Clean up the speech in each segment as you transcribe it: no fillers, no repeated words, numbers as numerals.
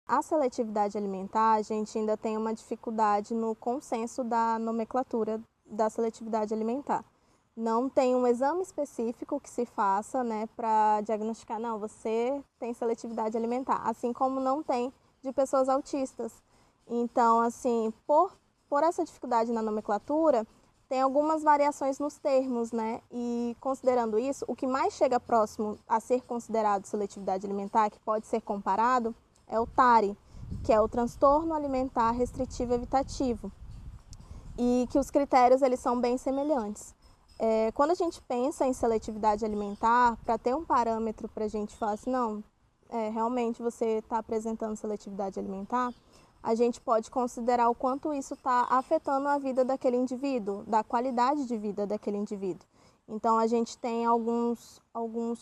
A seletividade alimentar, a gente ainda tem uma dificuldade no consenso da nomenclatura da seletividade alimentar. Não tem um exame específico que se faça, né, para diagnosticar, não, você tem seletividade alimentar, assim como não tem de pessoas autistas. Então, assim, por essa dificuldade na nomenclatura, tem algumas variações nos termos, né? E considerando isso, o que mais chega próximo a ser considerado seletividade alimentar, que pode ser comparado, é o TARI, que é o transtorno alimentar restritivo evitativo, e que os critérios eles são bem semelhantes. Quando a gente pensa em seletividade alimentar, para ter um parâmetro para a gente falar assim, não, realmente você está apresentando seletividade alimentar, a gente pode considerar o quanto isso está afetando a vida daquele indivíduo, da qualidade de vida daquele indivíduo. Então, a gente tem alguns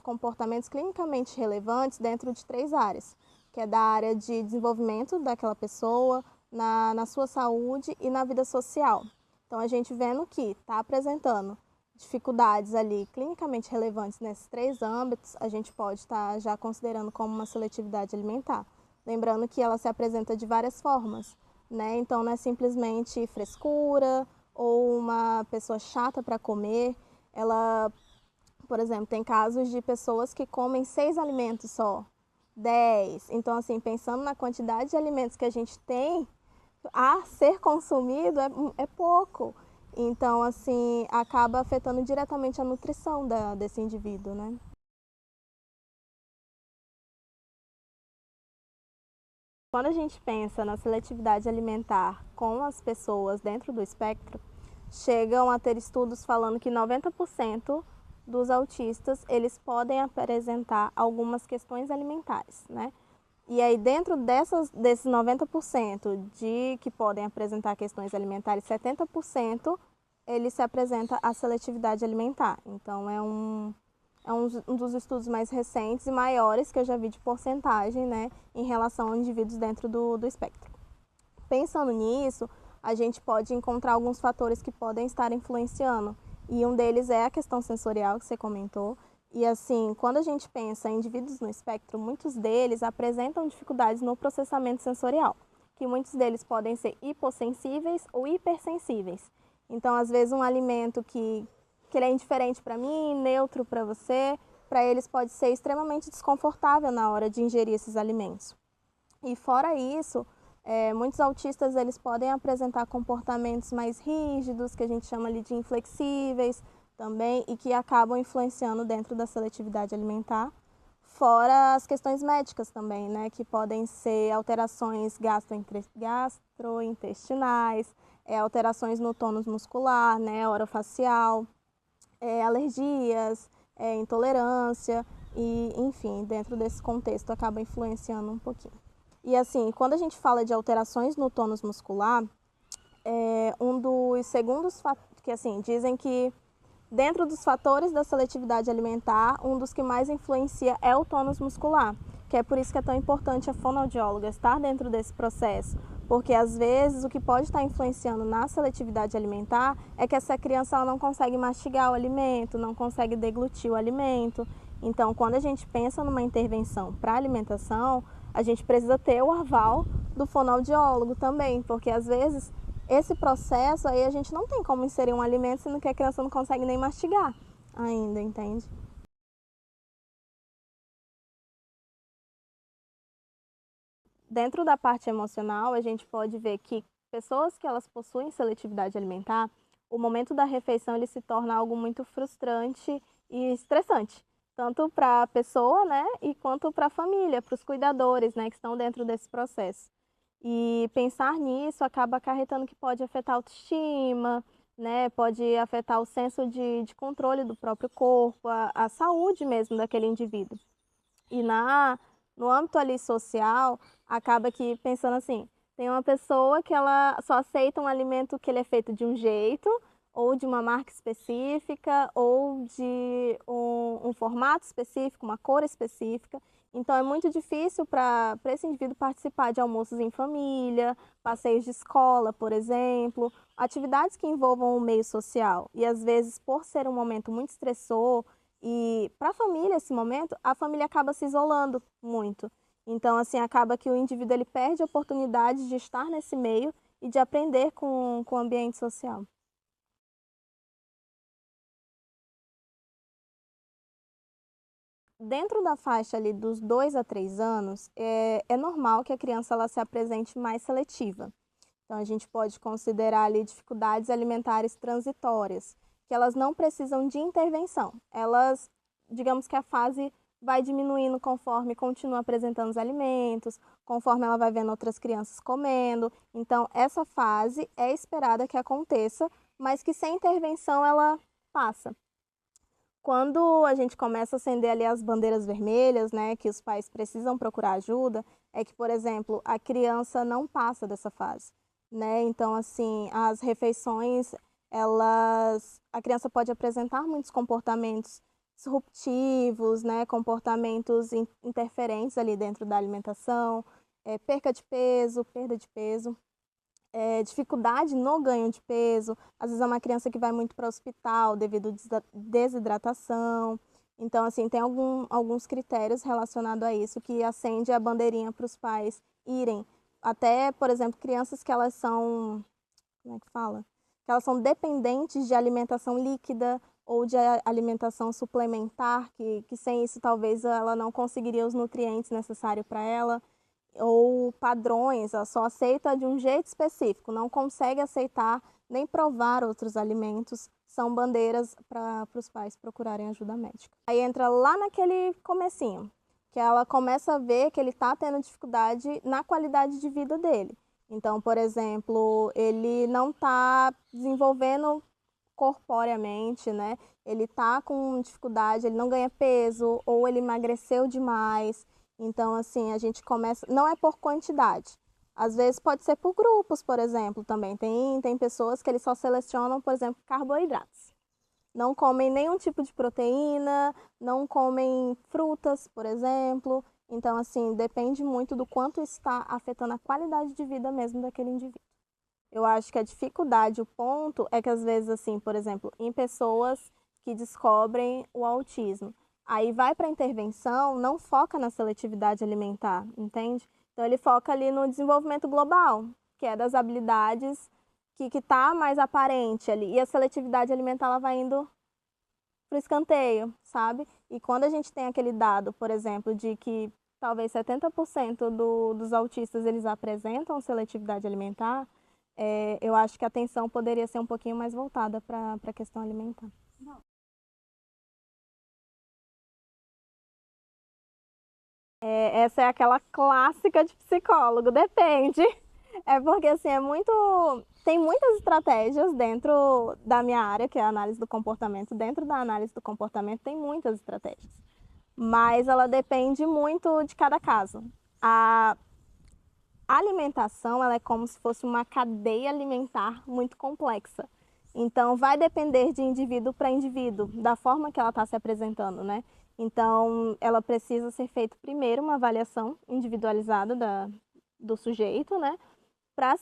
comportamentos clinicamente relevantes dentro de 3 áreas, que é da área de desenvolvimento daquela pessoa, na sua saúde e na vida social. Então, a gente vendo que está apresentando dificuldades ali clinicamente relevantes nesses 3 âmbitos, a gente pode estar já considerando como uma seletividade alimentar. Lembrando que ela se apresenta de várias formas, né? Então, não é simplesmente frescura ou uma pessoa chata para comer. Ela, por exemplo, tem casos de pessoas que comem 6 alimentos só, 10. Então, assim, pensando na quantidade de alimentos que a gente tem a ser consumido, é pouco. Então, assim, acaba afetando diretamente a nutrição desse indivíduo, né? Quando a gente pensa na seletividade alimentar com as pessoas dentro do espectro, chegam a ter estudos falando que 90% dos autistas, eles podem apresentar algumas questões alimentares, né? E aí, dentro desses 90% de que podem apresentar questões alimentares, 70% ele se apresenta a seletividade alimentar. Então, um dos estudos mais recentes e maiores que eu já vi de porcentagem, né, em relação a indivíduos dentro do espectro. Pensando nisso, a gente pode encontrar alguns fatores que podem estar influenciando. E um deles é a questão sensorial que você comentou. E assim, quando a gente pensa em indivíduos no espectro, muitos deles apresentam dificuldades no processamento sensorial, que muitos deles podem ser hipossensíveis ou hipersensíveis. Então, às vezes, um alimento que ele é indiferente para mim, neutro para você, para eles pode ser extremamente desconfortável na hora de ingerir esses alimentos. E fora isso, muitos autistas eles podem apresentar comportamentos mais rígidos, que a gente chama ali de inflexíveis também, e que acabam influenciando dentro da seletividade alimentar. Fora as questões médicas também, né, que podem ser alterações gastrointestinais, alterações no tônus muscular, né, orofacial, alergias, intolerância, e enfim, dentro desse contexto acaba influenciando um pouquinho. E assim, quando a gente fala de alterações no tônus muscular, um dos segundos que assim, dizem que dentro dos fatores da seletividade alimentar, um dos que mais influencia é o tônus muscular, que é por isso que é tão importante a fonoaudióloga estar dentro desse processo, porque às vezes o que pode estar influenciando na seletividade alimentar é que essa criança ela não consegue mastigar o alimento, não consegue deglutir o alimento. Então, quando a gente pensa numa intervenção para alimentação, a gente precisa ter o aval do fonoaudiólogo também, porque às vezes esse processo aí a gente não tem como inserir um alimento sendo que a criança não consegue nem mastigar ainda, entende? Dentro da parte emocional, a gente pode ver que pessoas que elas possuem seletividade alimentar, o momento da refeição ele se torna algo muito frustrante e estressante, tanto para a pessoa, né, e quanto para a família, para os cuidadores, né, que estão dentro desse processo. E pensar nisso acaba acarretando que pode afetar a autoestima, né, pode afetar o senso de controle do próprio corpo, a saúde mesmo daquele indivíduo. E no âmbito ali social, acaba que pensando assim, tem uma pessoa que ela só aceita um alimento que ele é feito de um jeito, ou de uma marca específica, ou de um formato específico, uma cor específica. Então é muito difícil para esse indivíduo participar de almoços em família, passeios de escola, por exemplo, atividades que envolvam o meio social. E às vezes, por ser um momento muito estressor, e para a família, esse momento, a família acaba se isolando muito. Então, assim, acaba que o indivíduo ele perde a oportunidade de estar nesse meio e de aprender com o ambiente social. Dentro da faixa ali dos 2 a 3 anos, é normal que a criança ela se apresente mais seletiva. Então, a gente pode considerar ali dificuldades alimentares transitórias, que elas não precisam de intervenção. Elas, digamos que a fase vai diminuindo conforme continua apresentando os alimentos, conforme ela vai vendo outras crianças comendo. Então, essa fase é esperada que aconteça, mas que sem intervenção ela passa. Quando a gente começa a acender ali as bandeiras vermelhas, né, que os pais precisam procurar ajuda, é que, por exemplo, a criança não passa dessa fase, né? Então, assim, as refeições, a criança pode apresentar muitos comportamentos disruptivos, né, comportamentos interferentes ali dentro da alimentação, perda de peso, dificuldade no ganho de peso. Às vezes é uma criança que vai muito para o hospital devido à desidratação. Então, assim, tem alguns critérios relacionados a isso que acende a bandeirinha para os pais irem. Até, por exemplo, crianças que elas são, como é que fala? Que elas são dependentes de alimentação líquida ou de alimentação suplementar, que sem isso talvez ela não conseguiria os nutrientes necessários para ela, ou padrões, ela só aceita de um jeito específico, não consegue aceitar nem provar outros alimentos, são bandeiras para os pais procurarem ajuda médica. Aí entra lá naquele comecinho, que ela começa a ver que ele está tendo dificuldade na qualidade de vida dele. Então, por exemplo, ele não está desenvolvendo corporeamente, né? Ele está com dificuldade, ele não ganha peso, ou ele emagreceu demais. Então, assim, a gente começa, não é por quantidade. Às vezes pode ser por grupos, por exemplo, também. Tem pessoas que eles só selecionam, por exemplo, carboidratos. Não comem nenhum tipo de proteína, não comem frutas, por exemplo. Então, assim, depende muito do quanto está afetando a qualidade de vida mesmo daquele indivíduo. Eu acho que a dificuldade, o ponto é que às vezes, assim, por exemplo, em pessoas que descobrem o autismo, aí vai para a intervenção, não foca na seletividade alimentar, entende? Então ele foca ali no desenvolvimento global, que é das habilidades que está mais aparente ali. E a seletividade alimentar ela vai indo para o escanteio, sabe? E quando a gente tem aquele dado, por exemplo, de que talvez 70% dos autistas eles apresentam seletividade alimentar, eu acho que a atenção poderia ser um pouquinho mais voltada para a questão alimentar. Essa é aquela clássica de psicólogo, depende. É porque assim, tem muitas estratégias dentro da minha área, que é a análise do comportamento. Dentro da análise do comportamento tem muitas estratégias, mas ela depende muito de cada caso. A alimentação, ela é como se fosse uma cadeia alimentar muito complexa. Então, vai depender de indivíduo para indivíduo, da forma que ela está se apresentando, né? Então, ela precisa ser feita primeiro uma avaliação individualizada do sujeito, né? Para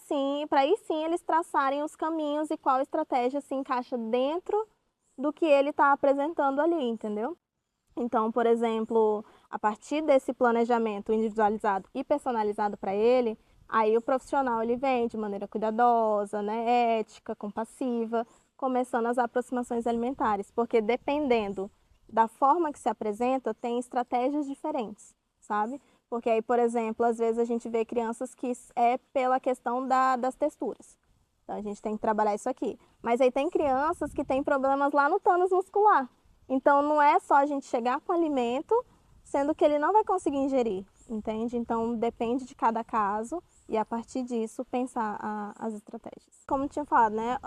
aí sim eles traçarem os caminhos e qual estratégia se encaixa dentro do que ele está apresentando ali, entendeu? Então, por exemplo, a partir desse planejamento individualizado e personalizado para ele, aí o profissional ele vem de maneira cuidadosa, né, ética, compassiva, começando as aproximações alimentares, porque dependendo da forma que se apresenta, tem estratégias diferentes, sabe? Porque aí, por exemplo, às vezes a gente vê crianças que é pela questão das texturas. Então a gente tem que trabalhar isso aqui. Mas aí tem crianças que têm problemas lá no tônus muscular. Então não é só a gente chegar com o alimento, sendo que ele não vai conseguir ingerir, entende? Então depende de cada caso e a partir disso pensar as estratégias. Como eu tinha falado, né,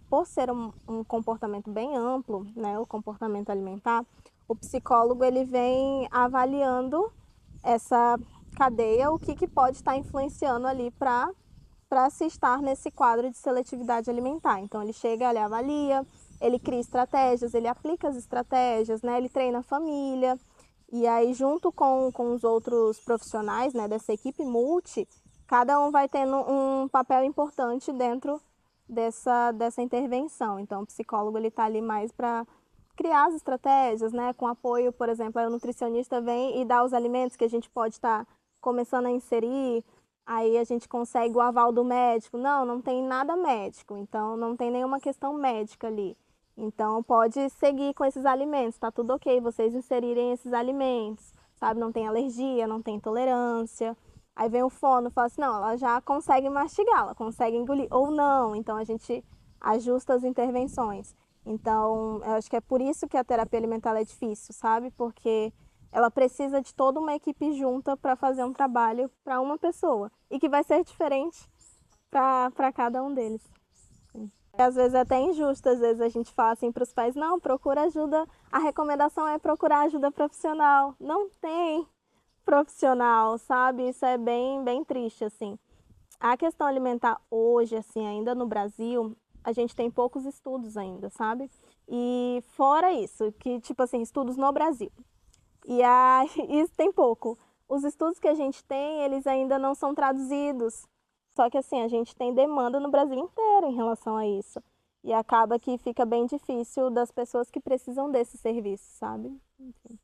por ser um comportamento bem amplo, né, o comportamento alimentar, o psicólogo ele vem avaliando essa cadeia, o que pode estar influenciando ali para se estar nesse quadro de seletividade alimentar. Então ele chega, ele avalia, ele cria estratégias, ele aplica as estratégias, né? Ele treina a família. E aí, junto com os outros profissionais, né, dessa equipe multi, cada um vai tendo um papel importante dentro dessa intervenção. Então, o psicólogo está ali mais para criar as estratégias, né, com apoio, por exemplo, aí o nutricionista vem e dá os alimentos que a gente pode estar começando a inserir, aí a gente consegue o aval do médico. Não, não tem nada médico, então não tem nenhuma questão médica ali. Então pode seguir com esses alimentos, tá tudo ok vocês inserirem esses alimentos, sabe? Não tem alergia, não tem intolerância. Aí vem o fono e fala assim, não, ela já consegue mastigar, ela consegue engolir, ou não. Então a gente ajusta as intervenções. Então, eu acho que é por isso que a terapia alimentar é difícil, sabe? Porque ela precisa de toda uma equipe junta para fazer um trabalho para uma pessoa e que vai ser diferente para cada um deles. Às vezes é até injusto, às vezes a gente fala assim para os pais, não, procura ajuda, a recomendação é procurar ajuda profissional. Não tem profissional, sabe? Isso é bem triste, assim. A questão alimentar hoje, assim, ainda no Brasil, a gente tem poucos estudos ainda, sabe? E fora isso, que tipo assim, estudos no Brasil. E aí, isso tem pouco. Os estudos que a gente tem, eles ainda não são traduzidos. Só que assim, a gente tem demanda no Brasil inteiro em relação a isso. E acaba que fica bem difícil das pessoas que precisam desse serviço, sabe? Enfim.